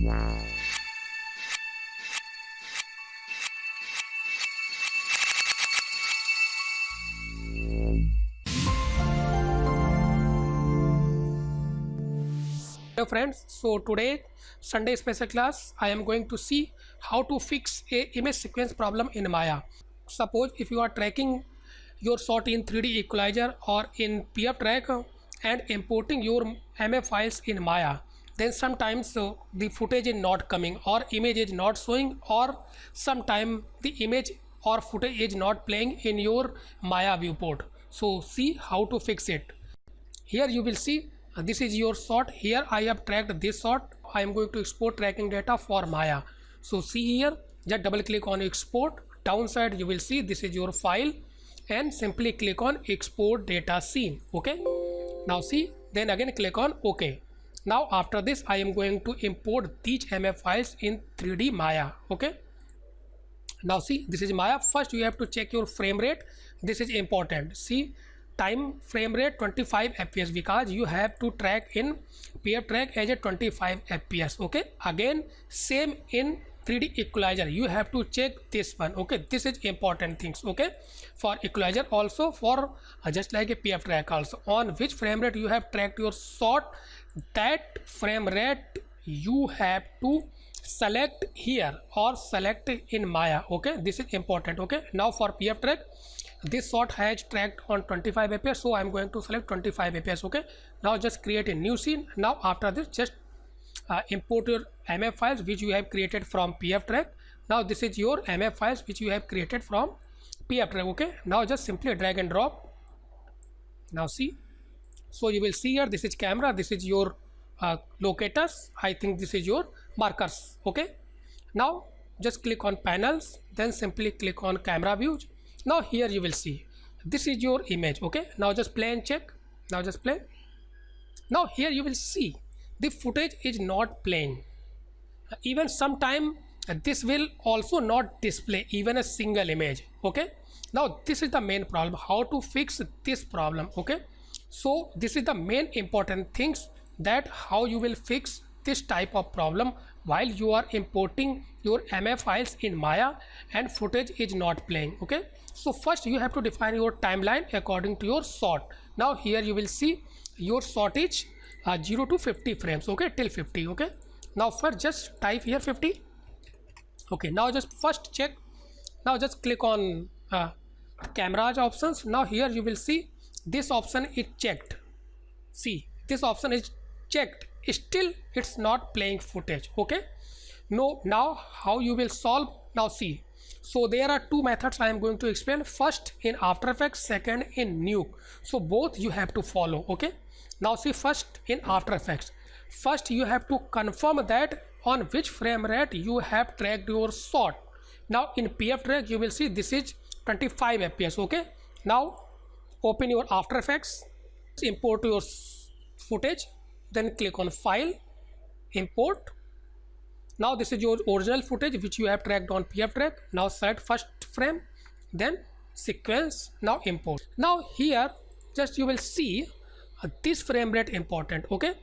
Hello friends, so today Sunday special class I am going to see how to fix a image sequence problem in Maya. Suppose if you are tracking your shot in 3D equalizer or in pftrack and importing your MF files in Maya, then sometimes the footage is not coming or image is not showing, or sometime the image or footage is not playing in your Maya viewport. So see how to fix it. Here you will see this is your shot. Here I have tracked this shot. I am going to export tracking data for Maya. So see here, just double click on export. Downside you will see this is your file and simply click on export data scene. Okay, now see, then again click on OK. Now after this I am going to import these MF files in 3D Maya. Okay, now see, this is Maya. First you have to check your frame rate. This is important. See, time frame rate 25 fps because you have to track in pftrack as a 25 fps. Okay, again same in 3D equalizer you have to check this one. Okay, this is important things. Okay, for equalizer also, for just like a pftrack also, on which frame rate you have tracked your shot, that frame rate you have to select here or select in Maya. Okay, this is important. Okay, now for pftrack this shot has tracked on 25 fps, so I am going to select 25 fps. Okay, now just create a new scene. Now after this just import your MF files which you have created from pftrack. Now this is your MF files which you have created from pftrack. Okay, now just simply drag and drop. Now see, so you will see here this is camera, this is your locators, I think this is your markers. Okay, now just click on panels, then simply click on camera views. Now here you will see this is your image. Okay, now just play and check. Now just play. Now here you will see the footage is not playing. Even sometime this will also not display even a single image. Okay, now this is the main problem, how to fix this problem. Okay, so this is the main important things, that how you will fix this type of problem while you are importing your MF files in Maya and footage is not playing. Okay, so first you have to define your timeline according to your shot. Now here you will see your shot is 0 to 50 frames. Okay, till 50. Okay, now first just type here 50. Okay, now just first check. Now just click on cameras options. Now here you will see this option is checked. See, this option is checked, still it's not playing footage. Okay, no, now how you will solve? Now see, so there are two methods I am going to explain. First in After Effects, second in Nuke. So both you have to follow. Okay, now see, first in After Effects, first you have to confirm that on which frame rate you have tracked your shot. Now in pftrack you will see this is 25 fps. Okay, now open your After Effects, import your footage, then click on file, import. Now this is your original footage which you have tracked on pftrack. Now select first frame, then sequence, now import. Now here just you will see this frame rate important. Okay,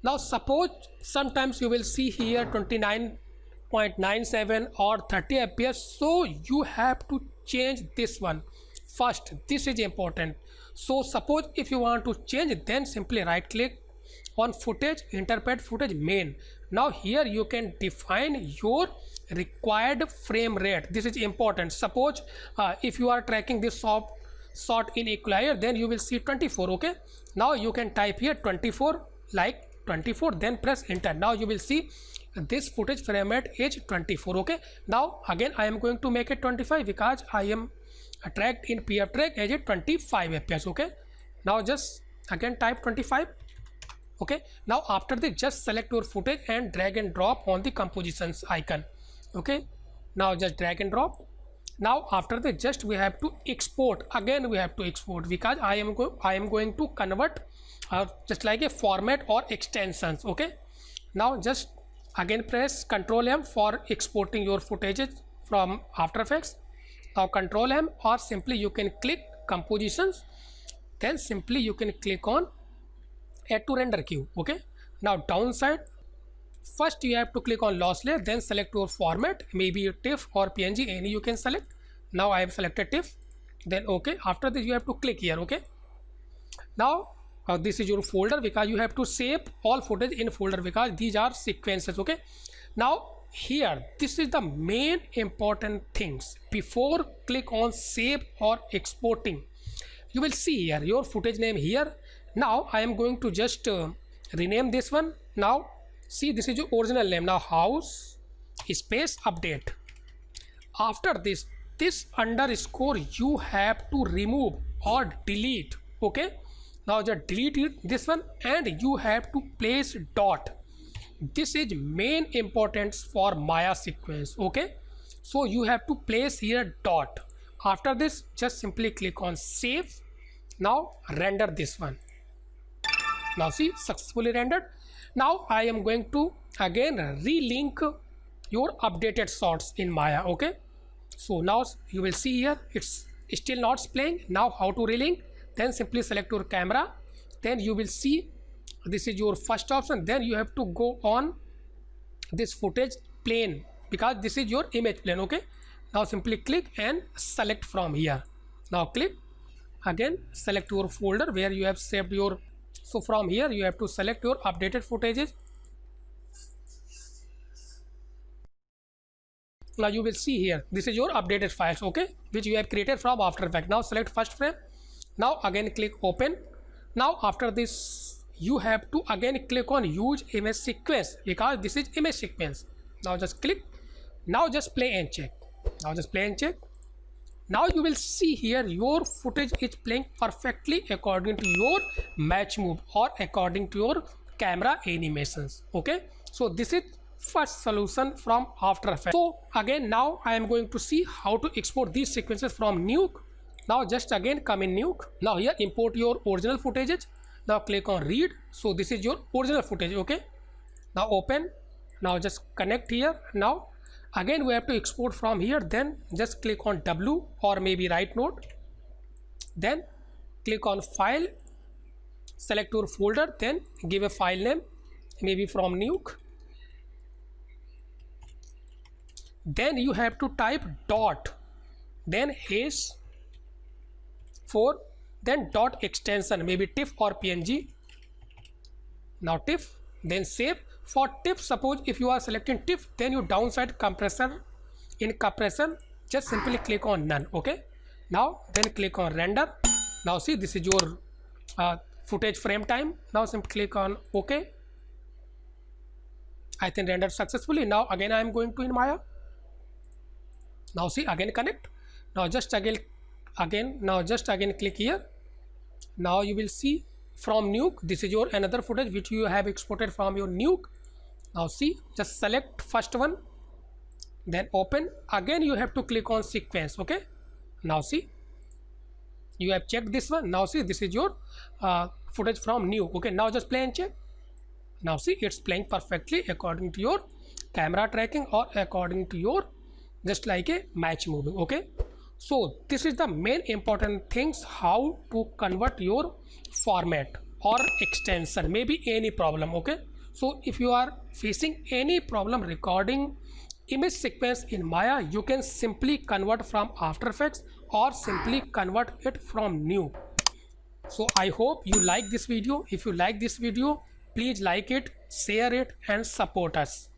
now suppose sometimes you will see here 29.97 or 30 fps, so you have to change this one first. This is important. So suppose if you want to change, then simply right click on footage, interpret footage main. Now here you can define your required frame rate. This is important. Suppose if you are tracking this shot in equalizer, then you will see 24. Okay, now you can type here 24, like 24, then press enter. Now you will see this footage frame rate is 24. Okay, now again I am going to make it 25 because I am tracked in pftrack as a 25 fps. Okay, now just again type 25. Okay, now after this just select your footage and drag and drop on the compositions icon. Okay, now just drag and drop. Now after this just we have to export. Again we have to export because I am going to convert just like a format or extensions. Okay, now just again press Ctrl M for exporting your footages from After Effects. Now Ctrl M, or simply you can click compositions, then simply you can click on add to render queue. Okay, now downside first you have to click on loss layer, then select your format, maybe TIFF or PNG, any you can select. Now I have selected TIFF, then okay. After this you have to click here. Okay, now this is your folder, because you have to save all footage in folder, because these are sequences. Okay, now here this is the main important things. Before click on save or exporting, you will see here your footage name here. Now I am going to just rename this one. Now see, this is your original name. Now house space update. After this underscore you have to remove or delete. Okay, now just delete it, this one, and you have to place dot. This is main importance for Maya sequence. Okay, so you have to place here dot. After this just simply click on save. Now render this one. Now see, successfully rendered. Now I am going to again relink your updated shots in Maya. Okay, so now you will see here it's still not playing. Now how to relink? Then simply select your camera, then you will see this is your first option. Then you have to go on this footage plane, because this is your image plane. Okay, now simply click and select from here. Now click again, select your folder where you have saved your. So from here you have to select your updated footages. Now you will see here this is your updated files. Okay, which you have created from After Effects. Now select first frame. Now again click open. Now after this you have to again click on use image sequence, because this is image sequence. Now just click. Now just play and check. Now just play and check. Now you will see here your footage is playing perfectly according to your match move or according to your camera animations. Okay, so this is first solution from After Effects. So again now I am going to see how to export these sequences from Nuke. Now just again come in Nuke. Now here import your original footages. Now click on read. So this is your original footage. Okay, now open. Now just connect here. Now again we have to export from here. Then just click on W or maybe right node, then click on file, select your folder, then give a file name, maybe from Nuke. Then you have to type dot, then hash 4, then dot extension, maybe TIFF or PNG. Now TIFF, then save. For TIFF, suppose if you are selecting TIFF, then you downside compressor. In compression just simply click on none. Okay, now then click on render. Now see, this is your footage frame time. Now simply click on OK. I think rendered successfully. Now again I am going to in Maya. Now see, again connect. Now just again click here. Now you will see from Nuke, this is your another footage which you have exported from your Nuke. Now see, just select first one, then open. Again you have to click on sequence. Okay, now see, you have checked this one. Now see, this is your footage from Nuke. Okay, now just play and check. Now see, it's playing perfectly according to your camera tracking or according to your just like a match moving. Okay, so this is the main important things, how to convert your format or extension, maybe any problem. Okay, so if you are facing any problem recording image sequence in Maya, you can simply convert from After Effects or simply convert it from Nuke. So I hope you like this video. If you like this video, please like it, share it and support us.